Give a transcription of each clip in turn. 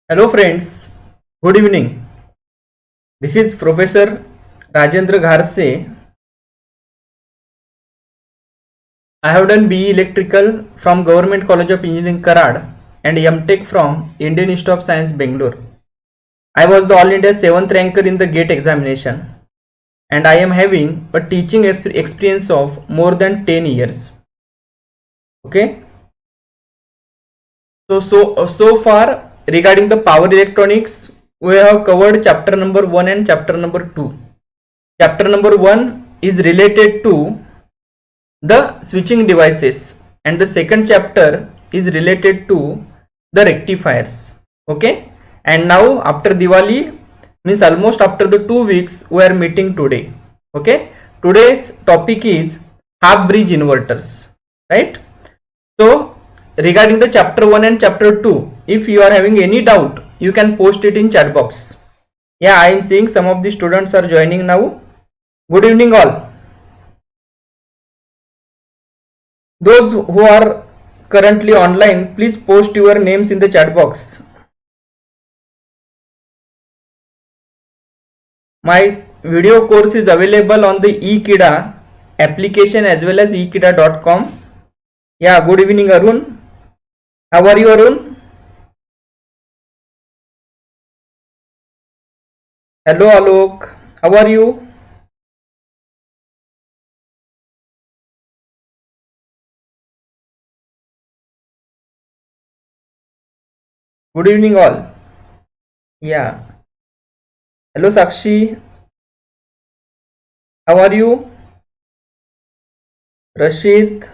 Hello friends, good evening. This is Professor Rajendra Gharse. I have done BE Electrical from Government College of Engineering Karad and M.Tech from Indian Institute of Science Bangalore. I was the All India 7th ranker in the GATE examination and I am having a teaching experience of more than 10 years. Okay. So far regarding the power electronics, we have covered chapter number 1 and chapter number 2. Chapter number 1 is related to the switching devices and the second chapter is related to the rectifiers. Okay, and now after Diwali, means almost after the 2 weeks, we are meeting today. Okay, today's topic is half bridge inverters, right? So regarding the chapter 1 and chapter 2, if you are having any doubt, you can post it in chat box. Yeah, I am seeing some of the students are joining now. Good evening all. Those who are currently online, please post your names in the chat box. My video course is available on the Ekeeda application as well as ekeeda.com. Yeah, good evening Arun. How are you Arun? Hello Alok. How are you? Good evening all. Yeah. Hello Sakshi. How are you? Rashid.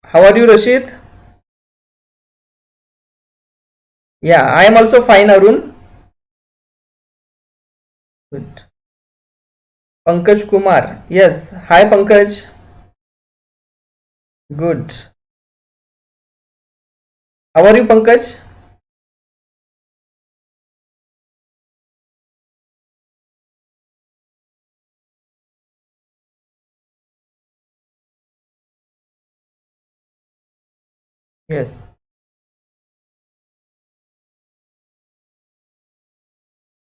How are you Rashid? Yeah, I am also fine Arun. Good. Pankaj Kumar. Yes. Hi Pankaj. Good. How are you Pankaj? Yes.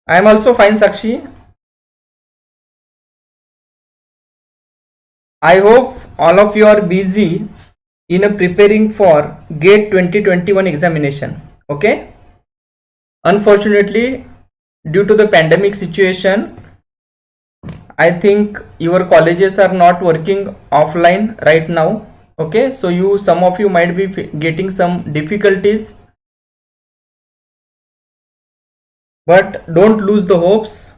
I am also fine Sakshi. I hope all of you are busy in preparing for GATE 2021 examination. Okay. Unfortunately, due to the pandemic situation, I think your colleges are not working offline right now. Okay. So some of you might be getting some difficulties, but don't lose the hopes.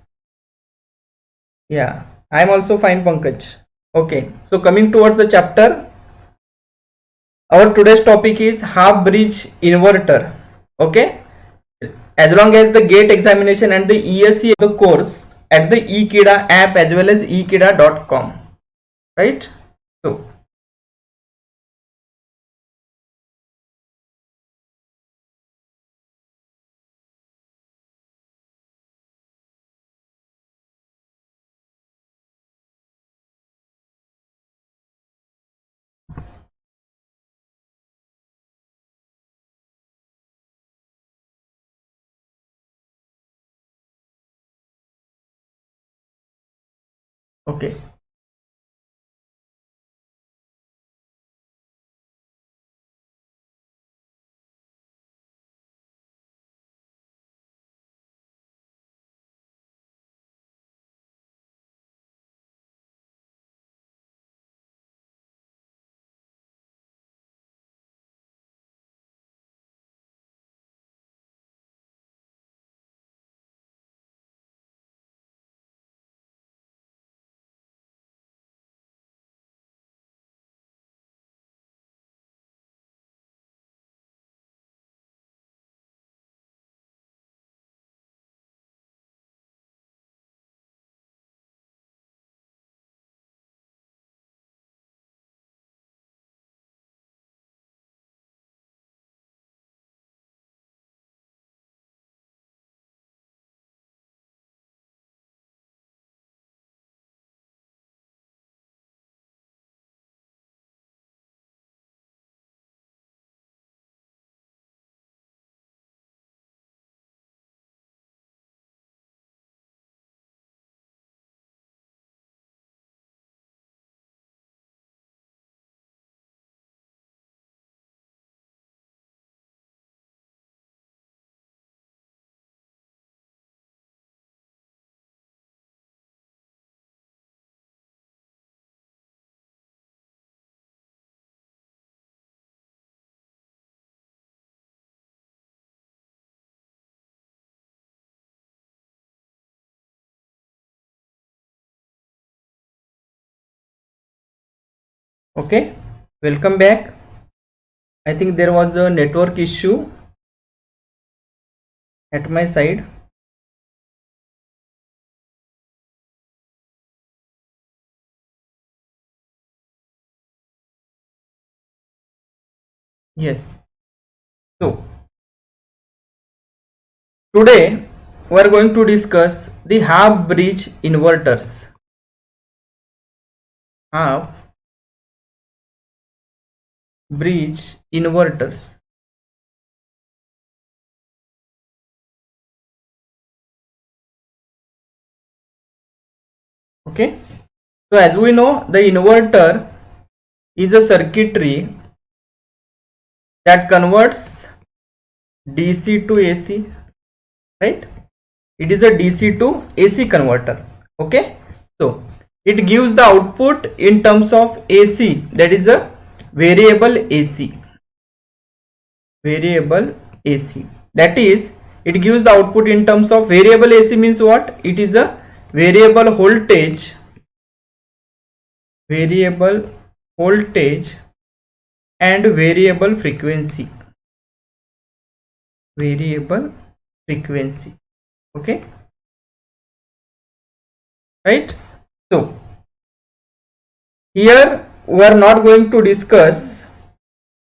Yeah. I am also fine, Pankaj. Okay. So coming towards the chapter, our today's topic is half bridge inverter. Okay, as long as the gate examination and the ESC the course at the Ekeeda app as well as ekeeda.com, right? So okay, Okay, welcome back. I think there was a network issue at my side. Yes. So today we are going to discuss the half bridge inverters. Half bridge inverters. Okay. So as we know, the inverter is a circuitry that converts DC to AC, right? It is a DC to AC converter. Okay. So it gives the output in terms of AC, that is a variable AC. Variable AC, that is, it gives the output in terms of variable AC means what? It is a variable voltage and variable frequency. Okay, right? So here we are not going to discuss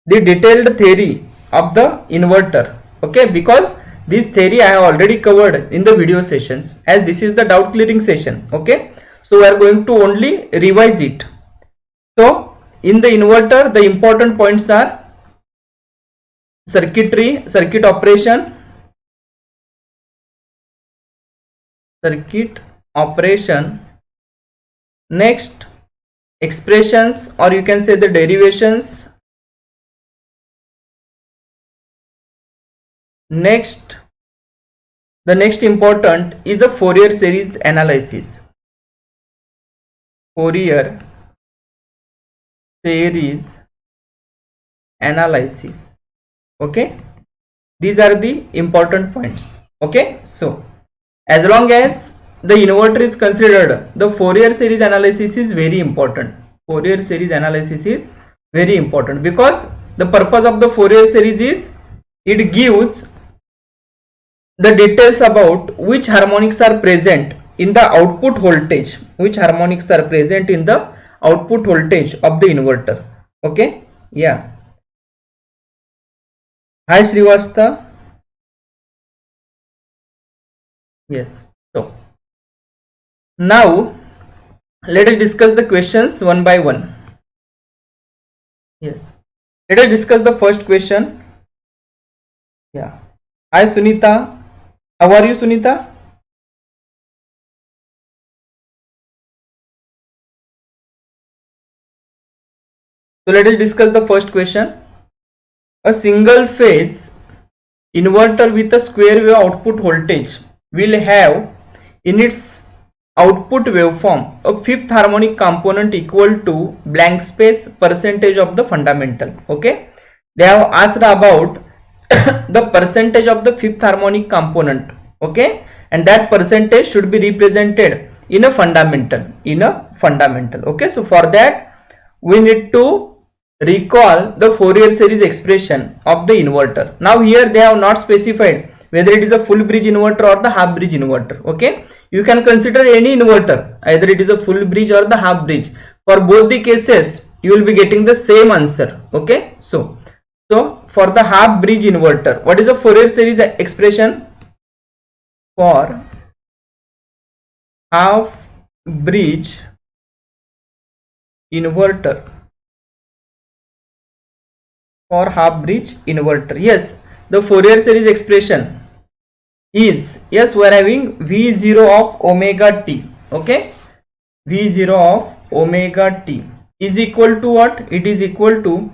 the detailed theory of the inverter, okay, because this theory I have already covered in the video sessions, as this is the doubt clearing session. Okay, so we are going to only revise it. So in the inverter, the important points are circuit operation, next expressions, or you can say the derivations, next the next important is a Fourier series analysis. Okay, these are the important points. Okay, so as long as the inverter is considered, the Fourier series analysis is very important. Because the purpose of the Fourier series is it gives the details about which harmonics are present in the output voltage, of the inverter. Okay, yeah. Hi Srivastava. Yes. So now let us discuss the questions one by one. Yes, let us discuss the first question. Yeah. Hi Sunita. How are you, Sunita? So let us discuss the first question. A single phase inverter with a square wave output voltage will have in its output waveform a fifth harmonic component equal to blank space percentage of the fundamental. Okay, they have asked about the percentage of the fifth harmonic component. Okay, and that percentage should be represented in a fundamental. Okay, so for that we need to recall the Fourier series expression of the inverter. Now here they have not specified whether it is a full bridge inverter or the half bridge inverter. Okay, you can consider any inverter, either it is a full bridge or the half bridge. For both the cases you will be getting the same answer. Okay, so for the half bridge inverter, what is the Fourier series expression? For half bridge inverter, yes, the Fourier series expression is, yes, we are having V0 of omega t. Okay, V0 of omega t is equal to what? It is equal to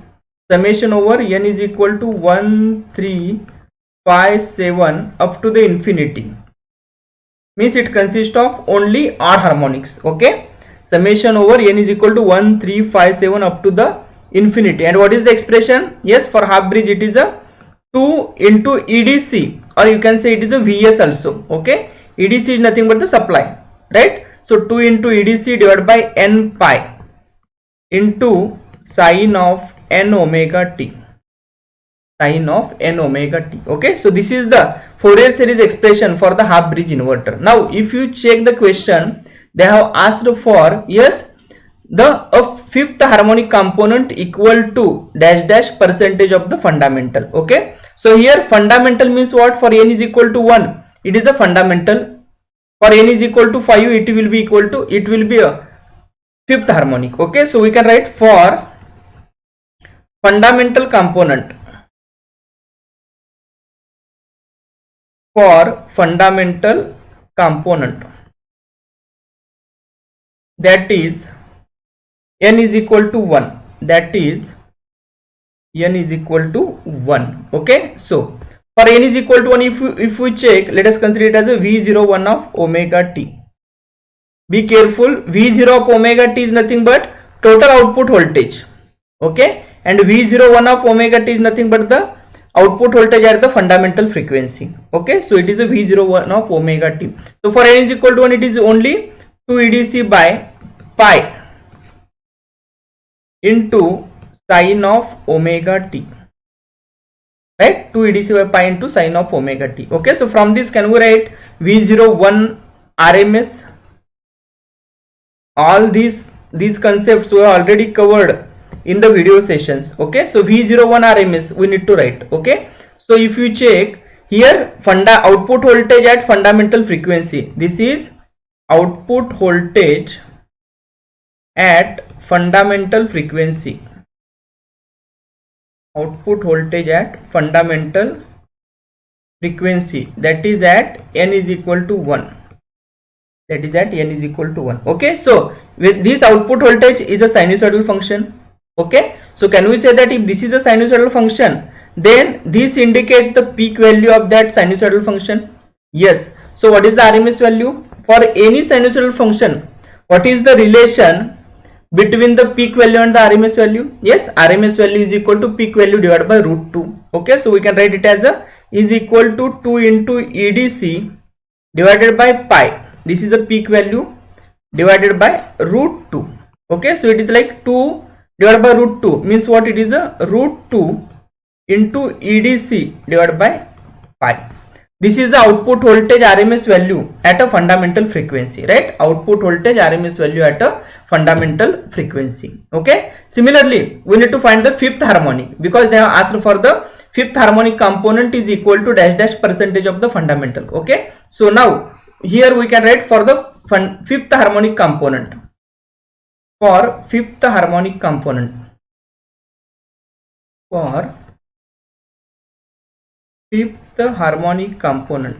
summation over n is equal to 1357 up to the infinity. Means it consists of only odd harmonics. Okay, summation over n is equal to 1357 up to the infinity. And what is the expression? Yes, for half bridge it is a 2 into EDC, or you can say it is a Vs also. Okay, EDC is nothing but the supply, right? So 2 into EDC divided by n pi into sine of n omega t, sine of n omega t. Okay, so this is the Fourier series expression for the half bridge inverter. Now if you check the question, they have asked for, yes, a fifth harmonic component equal to dash dash percentage of the fundamental. Okay, so here fundamental means what? For n is equal to 1, it is a fundamental. For n is equal to 5, it will be equal to, it will be a fifth harmonic. Okay, so we can write for fundamental component, for fundamental component, that is n is equal to 1, that is n is equal to 1. Okay, so for n is equal to 1, if we check, let us consider it as a V01 of omega t. Be careful, V0 of omega t is nothing but total output voltage. Okay, and V01 of omega t is nothing but the output voltage at the fundamental frequency. Okay, so it is a V01 of omega t. So for n is equal to 1, it is only 2 EDC by pi into sine of omega t, right? 2 EDC by pi into sine of omega t. Okay, so from this can we write V01 RMS? All these concepts we have already covered in the video sessions. Okay, so V01 RMS we need to write. Okay, so if you check here, output voltage at fundamental frequency, this is output voltage at fundamental frequency, output voltage at fundamental frequency, that is at n is equal to 1, that is at n is equal to 1. Okay, so with this output voltage is a sinusoidal function. Okay, so can we say that if this is a sinusoidal function, then this indicates the peak value of that sinusoidal function? Yes. So what is the RMS value for any sinusoidal function? What is the relation between the peak value and the RMS value? Yes, RMS value is equal to peak value divided by root 2. Okay, so we can write it as a is equal to 2 into EDC divided by pi. This is a peak value divided by root 2. Okay, so it is like 2 divided by root 2 means what? It is a root 2 into EDC divided by pi. This is the output voltage RMS value at a fundamental frequency, right? Output voltage RMS value at a fundamental frequency. Okay, similarly we need to find the fifth harmonic, because they have asked for the fifth harmonic component is equal to dash dash percentage of the fundamental. Okay, so now here we can write for the fifth harmonic component, for fifth harmonic component, for fifth harmonic component,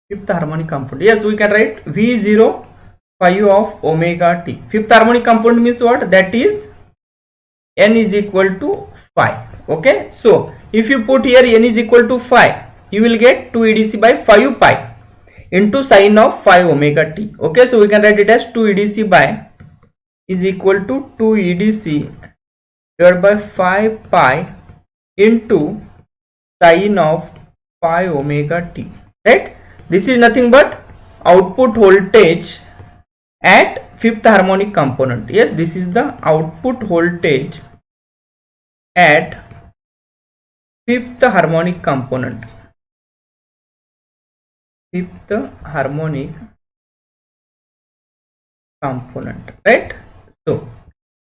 fifth harmonic component, yes, we can write V05 of omega t. Fifth harmonic component means what? That is n is equal to 5. Okay, so if you put here n is equal to 5, you will get 2 EDC by 5 pi into sine of 5 omega t. Okay, so we can write it as 2 EDC by is equal to 2 EDC divided by 5 pi into sine of 5 omega t, right? This is nothing but output voltage at fifth harmonic component. Yes, this is the output voltage at fifth harmonic component, fifth harmonic component, right? So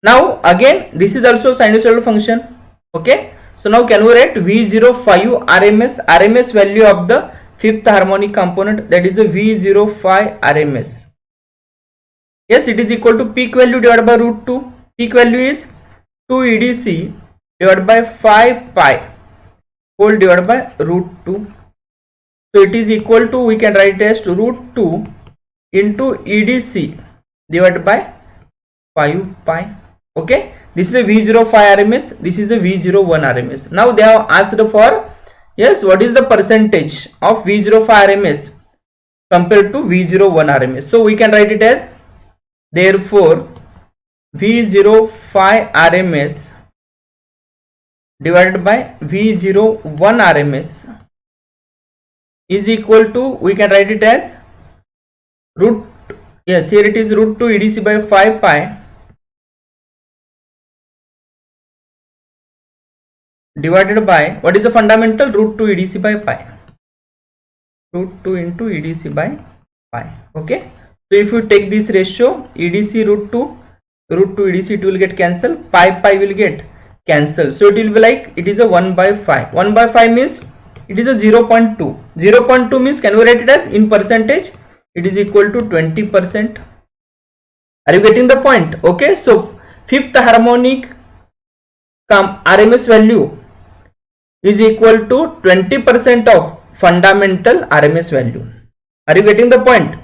now again this is also sinusoidal function. Okay, so now can we write V05 RMS value of the fifth harmonic component, that is a V05 RMS. Yes, it is equal to peak value divided by root 2. Peak value is 2 EDC divided by 5 pi whole divided by root 2. So it is equal to, we can write as root 2 into EDC divided by 5 pi. Okay, this is a V05 RMS, this is a V01 RMS. Now they have asked for, yes, what is the percentage of V05 RMS compared to V01 RMS. So we can write it as, therefore V05 RMS divided by V01 RMS is equal to, we can write it as root, yes, here it is root 2 EDC by 5 pi divided by, what is the fundamental? Root 2 EDC by pi, root 2 into EDC by pi. Okay, so if you take this ratio, EDC root 2 EDC, it will get cancelled, pi will get cancelled, so it will be like, it is a 1 by 5. 1 by 5 means it is a 0.2. 0.2 means, can we write it as in percentage? It is equal to 20%. Are you getting the point? Okay, so fifth harmonic RMS value is equal to 20% of fundamental RMS value. Are you getting the point?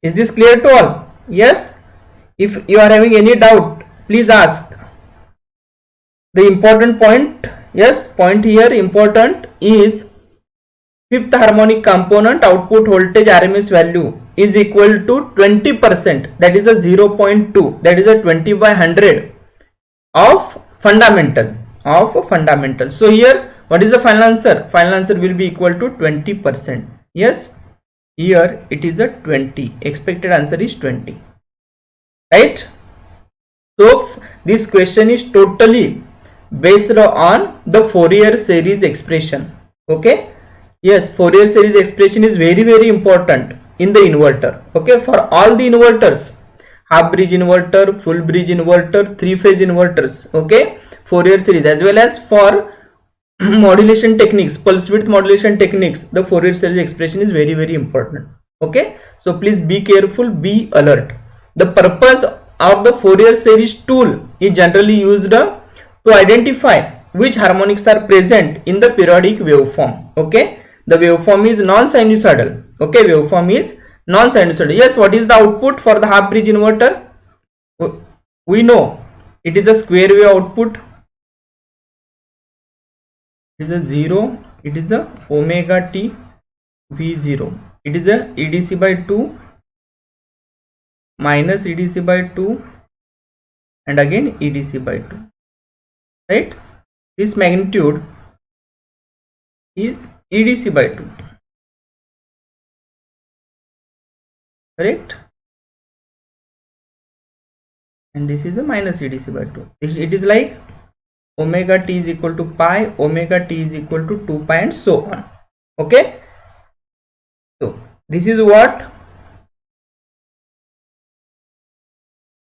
Is this clear to all? Yes? If you are having any doubt, please ask. The important point, yes, point here important is fifth harmonic component output voltage RMS value is equal to 20%, that is a 0.2, that is a 20 by 100 of fundamental. So here, what is the final answer? Final answer will be equal to 20%. Yes, here it is a 20. Expected answer is 20. Right? So this question is totally based on the Fourier series expression. Okay? Yes, Fourier series expression is very, very important in the inverter. Okay, for all the inverters, half bridge inverter, full bridge inverter, three phase inverters. Okay, Fourier series, as well as for modulation techniques, pulse width modulation techniques, the Fourier series expression is very, very important. Okay, so please be careful, be alert. The purpose of the Fourier series tool is generally used to identify which harmonics are present in the periodic waveform. Okay, the waveform is non-sinusoidal. Okay, waveform is non-sinusoidal. Yes, what is the output for the half bridge inverter? We know it is a square wave output. It is a 0, it is a omega t V0, it is a EDC by 2 minus EDC by 2 and again EDC by 2, right? This magnitude is EDC by 2, correct? And this is a minus EDC by 2. It is like omega t is equal to pi, omega t is equal to 2 pi, and so on. Okay, so this is what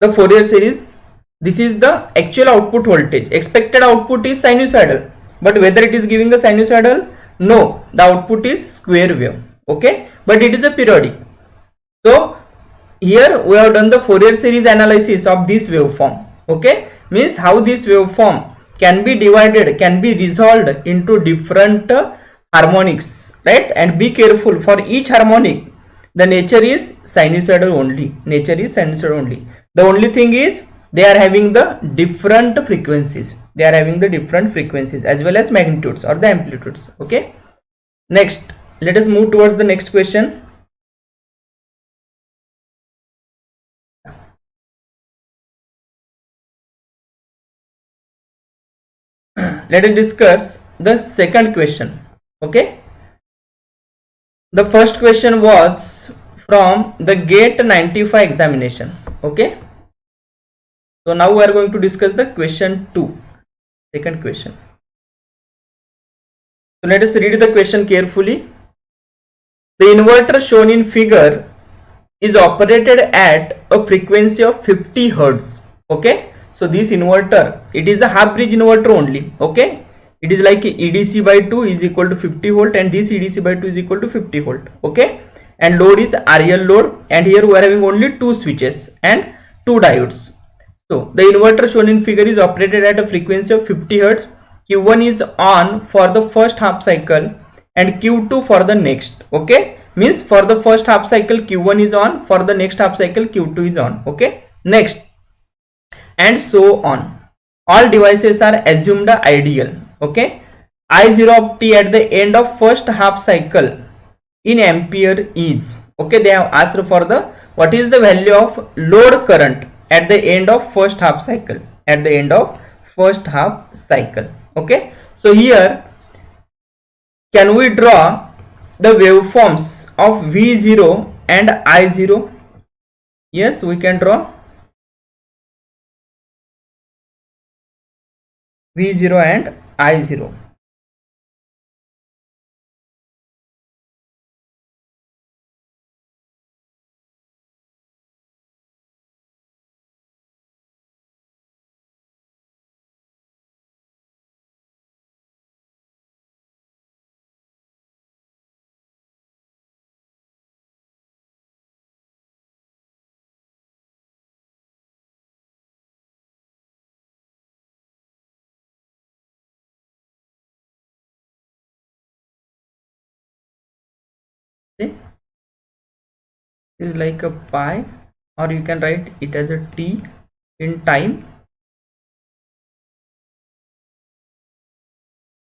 the Fourier series, this is the actual output voltage. Expected output is sinusoidal, but whether it is giving a sinusoidal, no, the output is square wave. Okay, but it is a periodic. So here we have done the Fourier series analysis of this waveform. Okay, means how this waveform can be divided, can be resolved into different harmonics, right? And be careful, for each harmonic the nature is sinusoidal only. Nature is sinusoidal only. The only thing is they are having the different frequencies. They are having the different frequencies as well as magnitudes or the amplitudes. Okay. Next, let us move towards the next question. Let us discuss the second question. Okay, the first question was from the GATE 95 examination. Okay, so now we are going to discuss the question 2, second question. So let us read the question carefully. The inverter shown in figure is operated at a frequency of 50 Hz. Okay, so this inverter, it is a half bridge inverter only. Okay, it is like EDC by 2 is equal to 50 volt and this EDC by 2 is equal to 50 volt. Okay, and load is RL load, and here we are having only 2 switches and 2 diodes. So the inverter shown in figure is operated at a frequency of 50 Hz. Q1 is on for the first half cycle and Q2 for the next. Okay, means for the first half cycle Q1 is on, for the next half cycle Q2 is on. Okay, next, and so on. All devices are assumed ideal. Okay, I0 of t at the end of first half cycle in ampere is, okay, they have asked for the what is the value of load current at the end of first half cycle, at the end of first half cycle. Okay, so here can we draw the waveforms of V0 and I0? Yes, we can draw V0 and I0. Okay, it is like a pi, or you can write it as a t in time.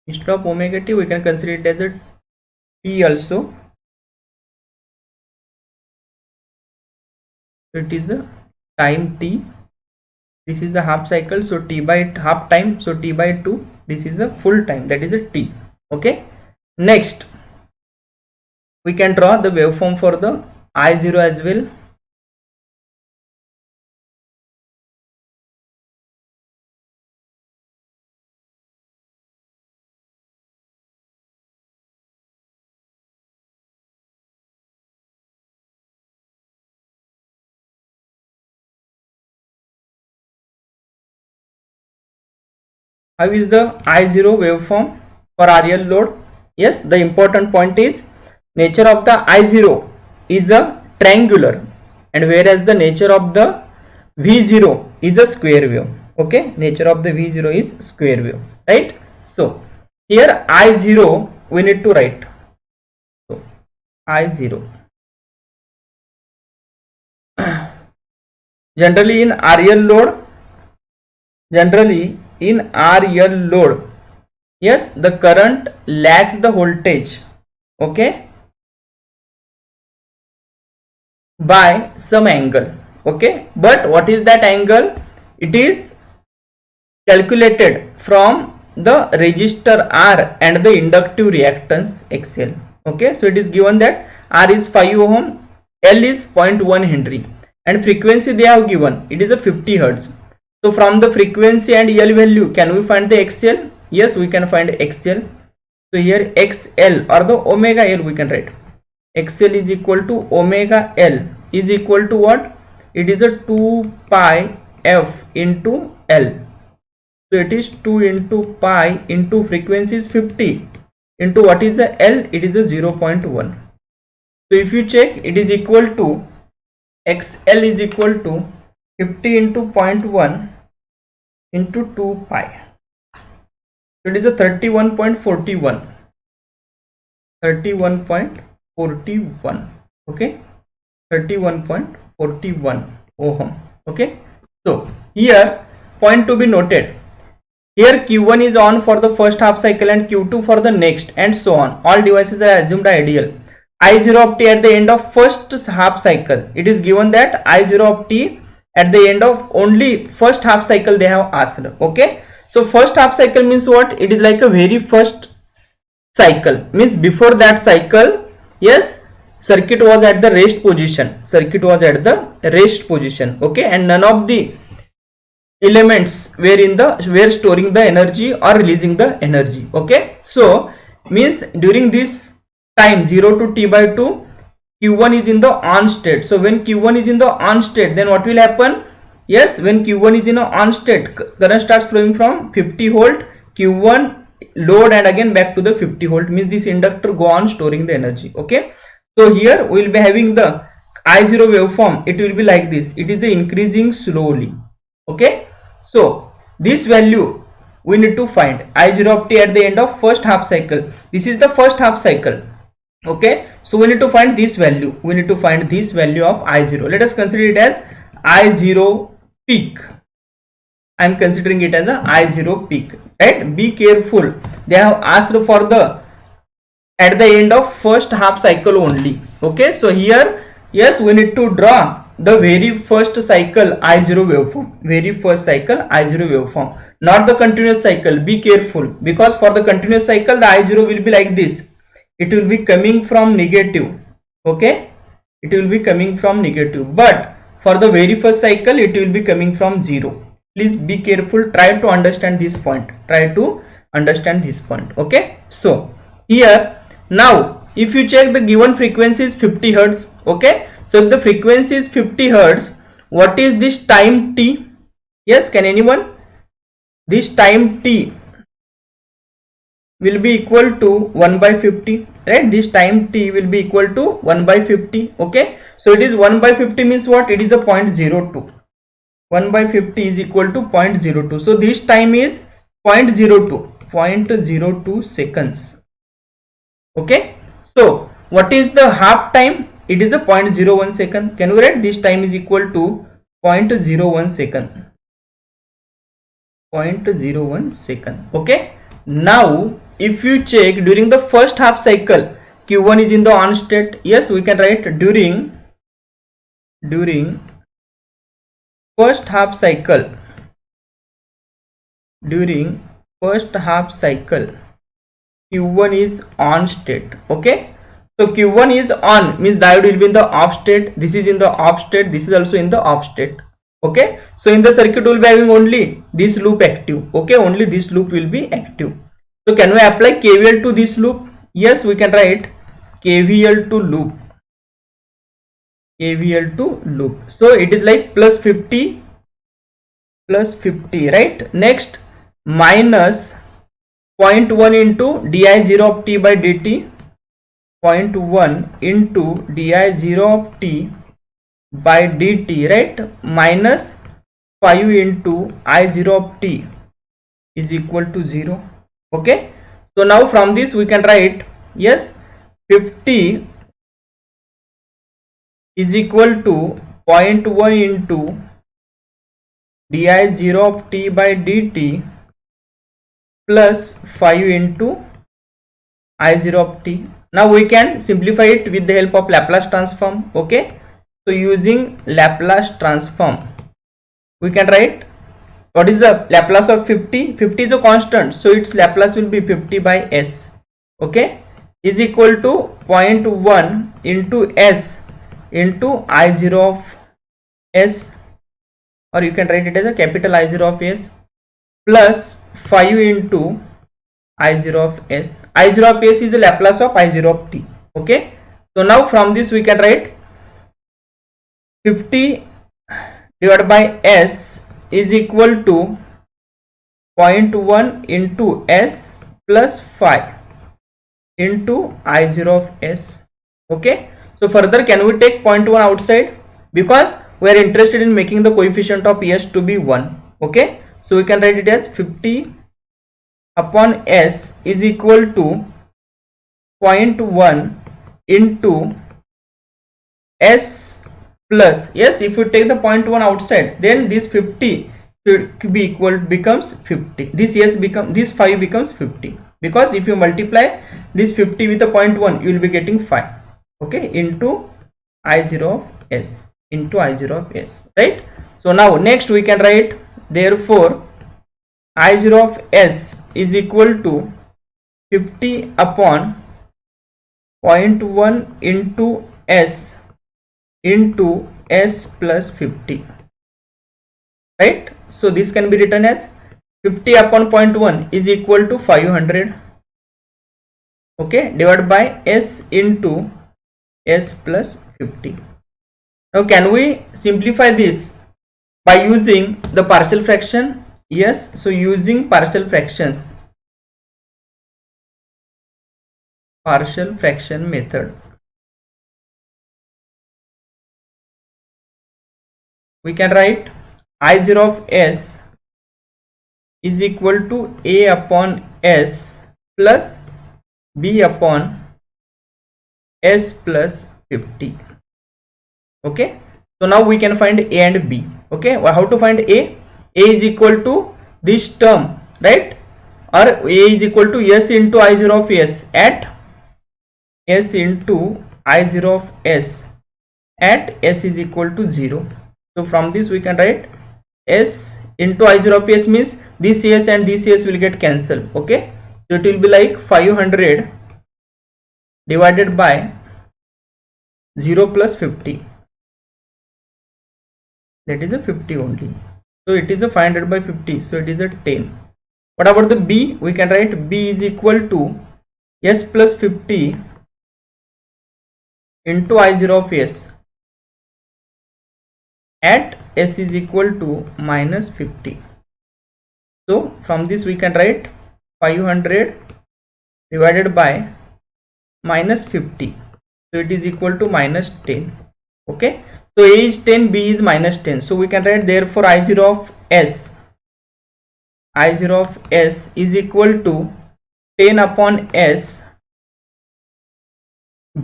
Instead of omega t, we can consider it as a t also. So it is a time t. This is a half cycle, so t by half time, so t by 2. This is a full time, that is a t. Okay, next we can draw the waveform for the I0 as well. How is the I0 waveform for RL load? Yes, the important point is nature of the I0 is a triangular, and whereas the nature of the V0 is a square wave. Okay, nature of the V0 is square wave, right? So here I0 we need to write. So I0 generally in RL load, yes, the current lags the voltage, okay, by some angle. Okay, but what is that angle? It is calculated from the resistor R and the inductive reactance XL. Okay, so it is given that R is 5 ohm, L is 0.1 Henry, and frequency they have given, it is a 50 Hertz. So from the frequency and L value, can we find the XL? Yes, we can find XL. So here XL or the omega L we can write. XL is equal to omega L is equal to what? It is a 2 pi F into L. So it is 2 into pi into frequency is 50 into what is the L? It is a 0.1. So if you check, it is equal to XL is equal to 50 into 0.1 into 2 pi. So it is a 31.41. 31.41. Okay, 31.41 ohm. Okay, so here point to be noted, here Q1 is on for the first half cycle and Q2 for the next, and so on. All devices are assumed ideal. I0 of t at the end of first half cycle, it is given that I0 of t at the end of only first half cycle they have asked. Okay, so first half cycle means what? It is like a very first cycle, means before that cycle, yes, circuit was at the rest position, okay, and none of the elements were storing the energy or releasing the energy. Okay, so means during this time 0 to t by 2, Q1 is in the on state. So when Q1 is in the on state, then what will happen? Yes, when Q1 is in a on state, current starts flowing from 50 volt Q1 load and again back to the 50 volt, means this inductor go on storing the energy. Okay, so here we will be having the I0 waveform. It will be like this. It is increasing slowly. Okay, so this value we need to find I0 of t at the end of first half cycle. This is the first half cycle. Okay, so we need to find this value. We need to find this value of I0. Let us consider it as I0 peak. I am considering it as a I0 peak, right? Be careful, they have asked for the at the end of first half cycle only. Okay, so here, yes, we need to draw the very first cycle I0 waveform, not the continuous cycle. Be careful, because for the continuous cycle the I0 will be like this. It will be coming from negative. Okay, it will be coming from negative, but for the very first cycle it will be coming from 0. Please be careful, try to understand this point, okay. So here now if you check the given frequency is 50 hertz, okay. So if the frequency is 50 hertz, what is this time t? Yes, can anyone? This time t will be equal to 1 by 50, right? This time t will be equal to 1 by 50, okay. So it is 1 by 50 means what? It is a 0.02. 1 by 50 is equal to 0.02. So this time is 0.02 seconds, okay. So what is the half time? It is a 0.01 second. Can we write this time is equal to 0.01 second? 0.01 second, okay. Now if you check during the first half cycle, Q1 is in the on state. Yes, we can write during first half cycle, Q1 is on state, okay. So Q1 is on means diode will be in the off state. This is in the off state, this is also in the off state, okay. So in the circuit we will be having only this loop active, okay. Only this loop will be active. So can we apply KVL to this loop? Yes, we can write KVL to loop. So it is like plus 50, right? Next minus 0.1 into di0 of t by dt, 0.1 into di0 of t by dt, right? Minus 5 into I0 of t is equal to 0, okay. So now from this we can write, yes, 50 is equal to 0.1 into di0 of t by dt plus 5 into I0 of t. Now we can simplify it with the help of Laplace transform, okay. So using Laplace transform we can write, what is the Laplace of 50? 50 is a constant, so its Laplace will be 50 by s, okay, is equal to 0.1 into s into I0 of s, or you can write it as a capital I0 of s, plus 5 into I0 of s. I0 of s is the Laplace of I0 of t, okay. So now from this we can write 50 divided by s is equal to 0.1 into s plus 5 into I0 of s, okay. So further can we take 0.1 outside, because we are interested in making the coefficient of s to be 1, okay. So we can write it as 50 upon s is equal to 0.1 into s plus, yes, if you take the 0.1 outside, then this 50 should be equal becomes 50. This s become, this 5 becomes 50, because if you multiply this 50 with the 0.1 you will be getting 5, okay, into I0 of s, right. So now next we can write, therefore I0 of s is equal to 50 upon 0.1 into s into s plus 50, right. So this can be written as 50 upon 0.1 is equal to 500, okay, divided by s into s plus 50. Now can we simplify this by using the partial fraction? Yes, so using partial fraction method, we can write I0 of s is equal to a upon s plus b upon s plus 50, okay. So now we can find a and b, okay. How to find a? A is equal to this term, right, or a is equal to s into I0 of s at s into I0 of s at s is equal to 0. So from this we can write s into I0 of s means this s and this s will get cancelled, okay. So it will be like 500 divided by 0 plus 50, that is a 50 only. So it is a 500 by 50, so it is a 10. What about the B? We can write B is equal to S plus 50 into I0 of S at S is equal to minus 50. So from this we can write 500 divided by minus 50. So it is equal to minus 10. Okay. So A is 10, B is minus 10. So we can write therefore I0 of S is equal to 10 upon S.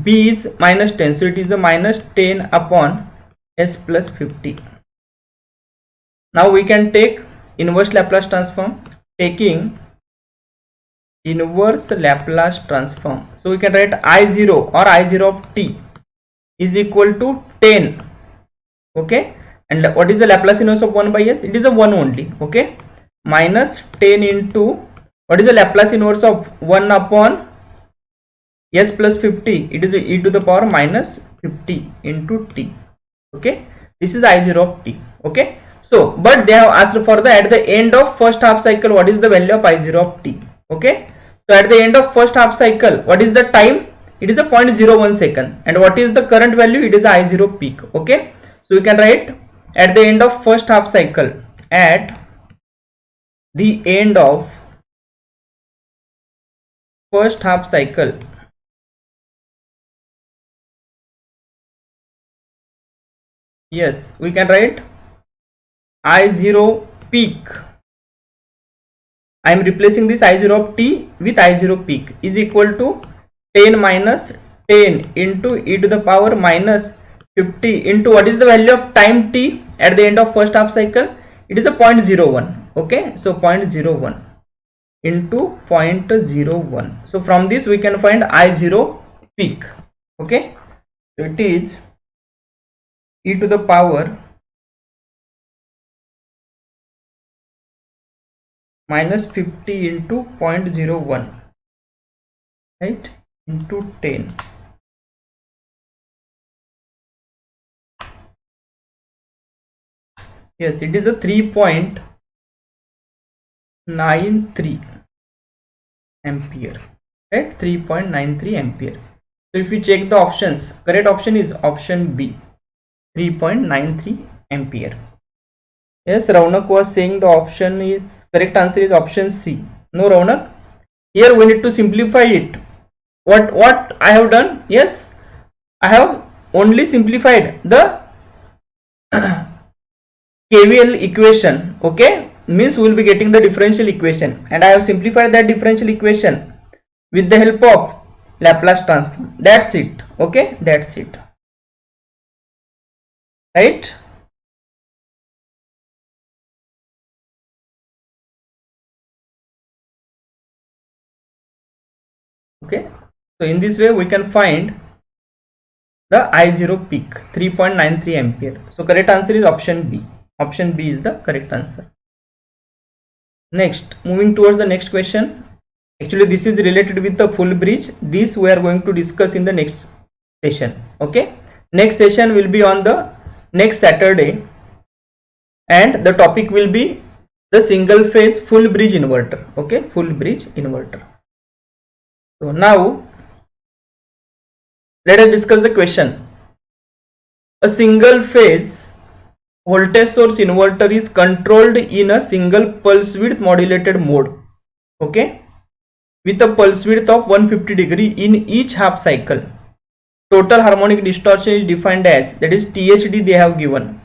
B is minus 10. So it is a minus 10 upon S plus 50. Now we can take inverse Laplace transform. Taking inverse Laplace transform. So we can write I0 or I0 of t is equal to 10. Okay. And what is the Laplace inverse of 1 by S? It is a 1 only. Okay. Minus 10 into, what is the Laplace inverse of 1 upon S plus 50? It is e to the power minus 50 into t. Okay. This is I0 of t. Okay. So, but they have asked for the at the end of first half cycle, what is the value of I0 of t? Okay. So at the end of first half cycle, what is the time? It is a 0.01 second. And what is the current value? It is the I0 peak. Okay. So we can write at the end of first half cycle, at the end of first half cycle, yes, we can write I0 peak. I am replacing this I0 of t with I0 peak is equal to 10 minus 10 into e to the power minus 50 into what is the value of time t at the end of first half cycle? It is a 0.01. Okay, so 0.01 into 0.01. So from this we can find I0 peak. Okay, so it is e to the power minus 50 into 0.01, right, into 10. Yes, it is a 3.93 ampere, right, 3.93 ampere. So if you check the options, correct option is option B, 3.93 ampere. Yes, Raunak was saying the option is, correct answer is option C. No, Raunak, here we need to simplify it. What I have done? Yes, I have only simplified the KVL equation. Okay, means we will be getting the differential equation, and I have simplified that differential equation with the help of Laplace transform. That's it. Okay, that's it, right? Okay, so in this way we can find the I0 peak, 3.93 ampere. So correct answer is option B. Option B is the correct answer. Next, moving towards the next question. Actually this is related with the full bridge. This we are going to discuss in the next session. Okay, next session will be on the next Saturday, and the topic will be the single phase full bridge inverter. Okay, full bridge inverter. So now let us discuss the question. A single phase voltage source inverter is controlled in a single pulse width modulated mode. Okay, with a pulse width of 150 degree in each half cycle. Total harmonic distortion is defined as, that is THD they have given,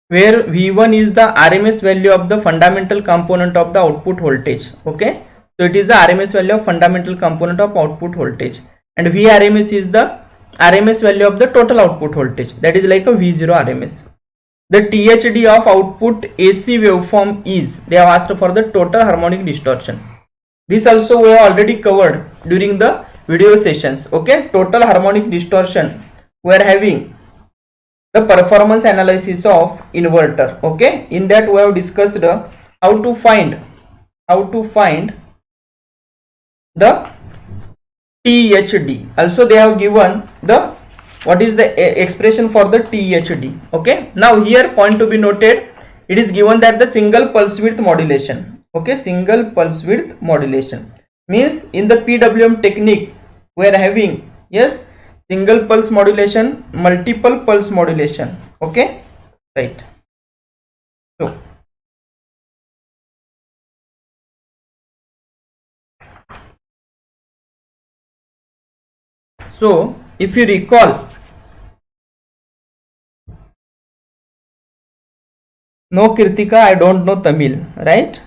where V1 is the RMS value of the fundamental component of the output voltage. Okay, so it is the RMS value of fundamental component of output voltage, and Vrms is the RMS value of the total output voltage, that is like a V0 RMS. The THD of output AC waveform is, they have asked for the total harmonic distortion. This also we have already covered during the video sessions. Okay, total harmonic distortion, we are having the performance analysis of inverter. Okay, in that we have discussed how to find the THD. Also they have given the what is the expression for the THD. Okay, now here point to be noted, it is given that the single pulse width modulation, okay, single pulse width modulation means in the PWM technique we are having, yes, single pulse modulation, multiple pulse modulation. Okay, right. So if you recall, no Kirtika, I don't know Tamil, right?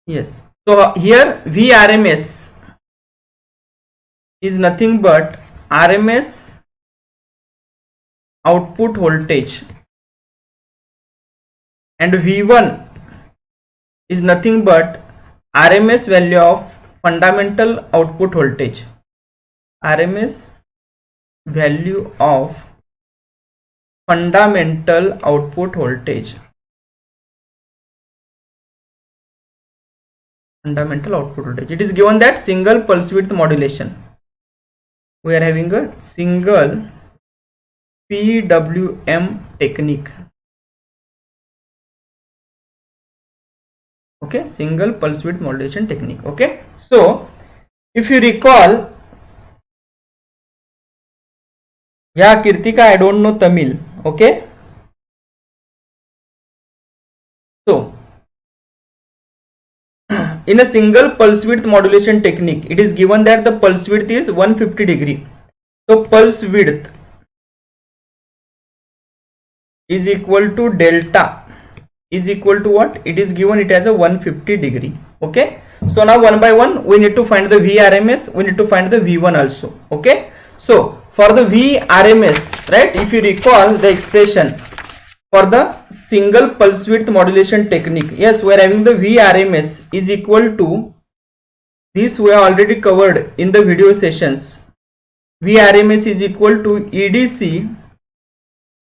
Yes. So here VRMS is nothing but RMS output voltage, and V1 is nothing but RMS value of fundamental output voltage. RMS value of fundamental output voltage. Fundamental output voltage. It is given that single pulse width modulation. We are having a single PWM technique. Okay, single pulse width modulation technique. Okay, so if you recall, yeah, Kirtika, I don't know Tamil. Okay, so in a single pulse width modulation technique, it is given that the pulse width is 150 degree. So pulse width is equal to delta is equal to what? It is given it as a 150 degree. Okay, so now one by one we need to find the VRMS, we need to find the V1 also. Okay, so for the VRMS, right, if you recall the expression for the single pulse width modulation technique, yes, we are having the VRMS is equal to this, we have already covered in the video sessions. VRMS is equal to EDC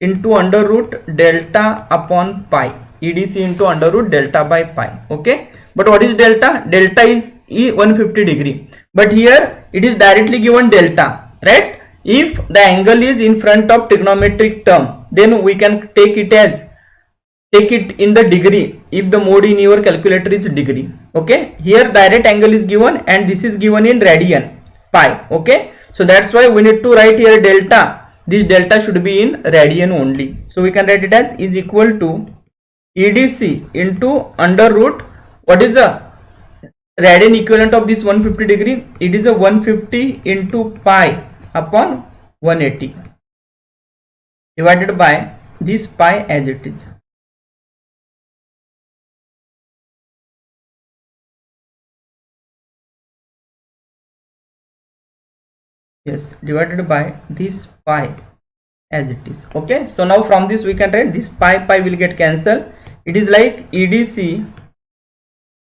into under root delta upon pi. EDC into under root delta by pi. Okay, but what is delta? Delta is 150 degree, but here it is directly given delta, right? If the angle is in front of trigonometric term, then we can take it in the degree if the mode in your calculator is degree. Okay, here direct angle is given and this is given in radian, pi. Okay, so that's why we need to write here delta. This delta should be in radian only, so we can write it as is equal to EDC into under root, what is the radian equivalent of this 150 degree? It is a 150 into pi upon 180 divided by this pi as it is. Yes, divided by this pi as it is. Okay, so now from this we can write this pi will get cancelled. It is like EDC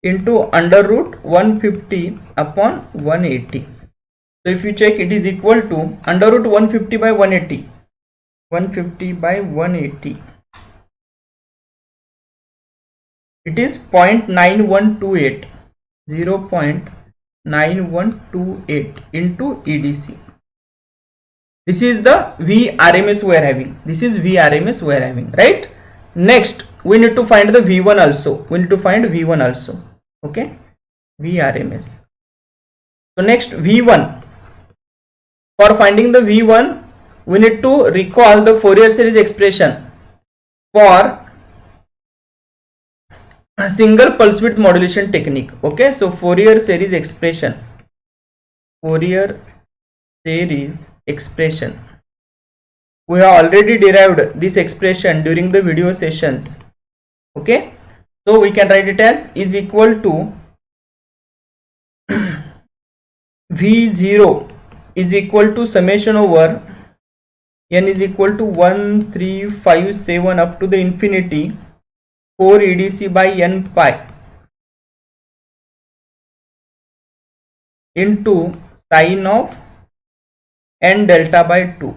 into under root 150 upon 180. So if you check, it is equal to under root 150 by 180. 150 by 180. It is 0.9128. 0.9128 into EDC. This is the VRMS we are having. This is VRMS we are having, right? Next, we need to find the V1 also. We need to find V1 also. Okay, VRMS. So next, V1. For finding the V1, we need to recall the Fourier series expression for a single pulse width modulation technique. Okay, so Fourier series expression. Fourier series expression. We have already derived this expression during the video sessions. Okay, so we can write it as is equal to V0 is equal to summation over n is equal to 1357 up to the infinity 4 EDC by n pi into sine of n delta by 2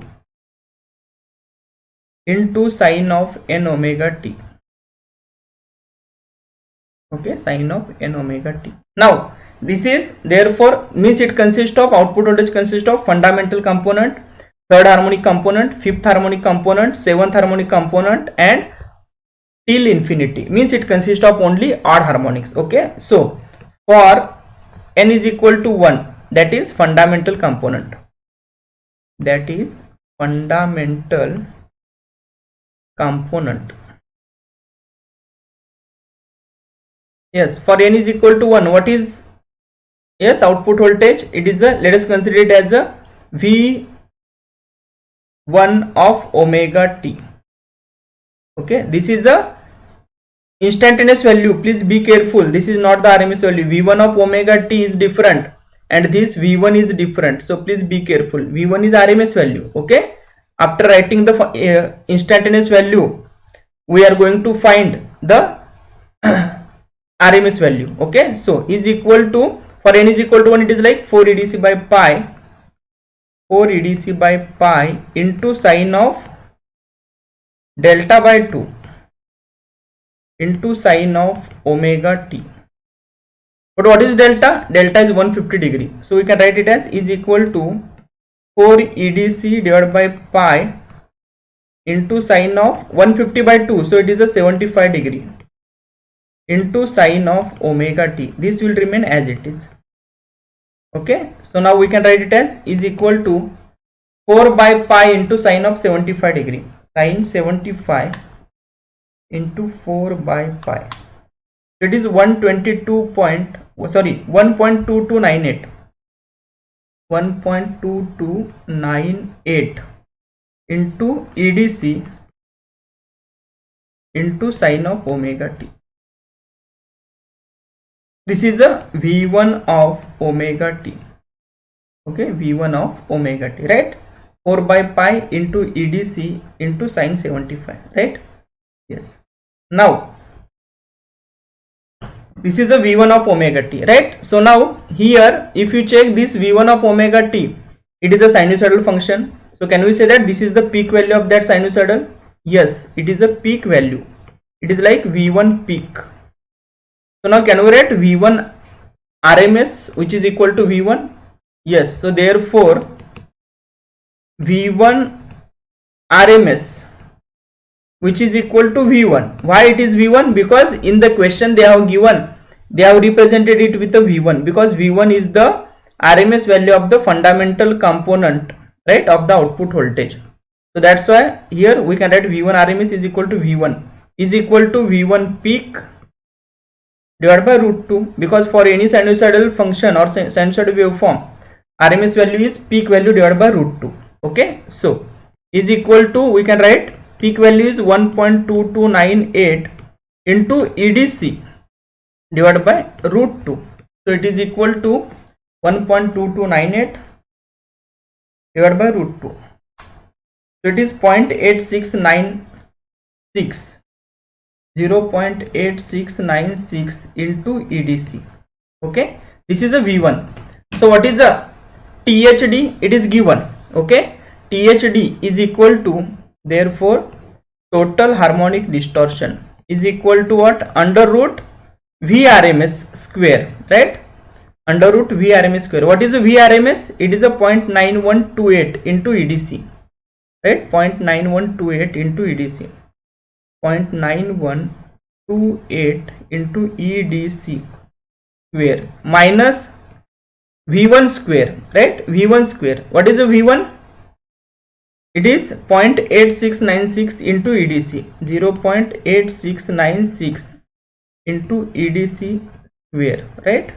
into sine of n omega t. Okay, sine of n omega t. Now this is therefore means it consists of output voltage consists of fundamental component, third harmonic component, fifth harmonic component, seventh harmonic component, and till infinity means it consists of only odd harmonics. Okay, so for n is equal to 1, that is fundamental component, that is fundamental component. Yes, for n is equal to 1, what is, yes, output voltage? It is a, let us consider it as a V1 of omega t. Okay, this is a instantaneous value, please be careful, this is not the RMS value. V1 of omega t is different and this V1 is different, so please be careful. V1 is RMS value. Okay, after writing the instantaneous value, we are going to find the RMS value. Okay, so is equal to, for n is equal to 1, it is like 4 EDC by pi, 4 EDC by pi into sine of delta by 2 into sine of omega t. But what is delta? Delta is 150 degree, so we can write it as is equal to 4 EDC divided by pi into sine of 150 by 2, so it is a 75 degree, into sine of omega t. This will remain as it is. Okay, so now we can write it as is equal to 4 by pi into sine of 75 degree, sine 75 into 4 by pi. It is 1.2298 1.2298 into EDC into sine of omega t. This is a V1 of omega t. Okay, V1 of omega t, right? 4 by pi into EDC into sine 75, right? Yes. Now this is a V1 of omega t, right? So now here if you check this V1 of omega t, it is a sinusoidal function. So can we say that this is the peak value of that sinusoidal? Yes, it is a peak value. It is like V1 peak. So now can we write V1 RMS which is equal to V1? Yes, so therefore V1 RMS which is equal to V1. Why it is V1? Because in the question they have given, they have represented it with a V1, because V1 is the RMS value of the fundamental component, right, of the output voltage. So that's why here we can write V1 RMS is equal to V1 is equal to V1 peak divided by root 2, because for any sinusoidal function or sinusoidal waveform, RMS value is peak value divided by root 2. Okay, so is equal to, we can write peak value is 1.2298 into EDC divided by root 2. So it is equal to 1.2298 divided by root 2. So it is 0.8696, 0.8696 into EDC. Okay, this is a V1. So what is the THD? It is given. Okay, THD is equal to, therefore total harmonic distortion is equal to what? Under root VRMS square, right? Under root VRMS square. What is a VRMS? It is a 0.9128 into EDC, right? 0.9128 into EDC, 0.9128 into EDC square minus V1 square, right? V1 square. What is a V1? It is 0.8696 into EDC, 0.8696 into EDC square, right?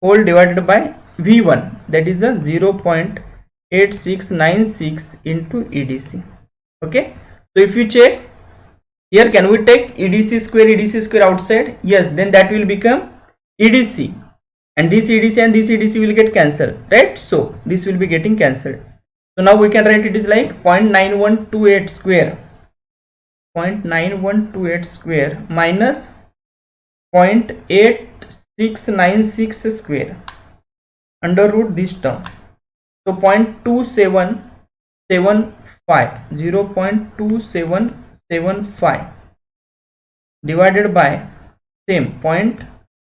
Whole divided by V1, that is a 0.8696 into EDC. Okay, so if you check here, can we take EDC square outside? Yes, then that will become EDC, and this EDC and this EDC will get cancelled, right? So this will be getting cancelled. So now we can write it is like 0.9128 square, 0.9128 square minus 0.8696 square under root this term. So 0.2775, 0.2775 divided by same 0.5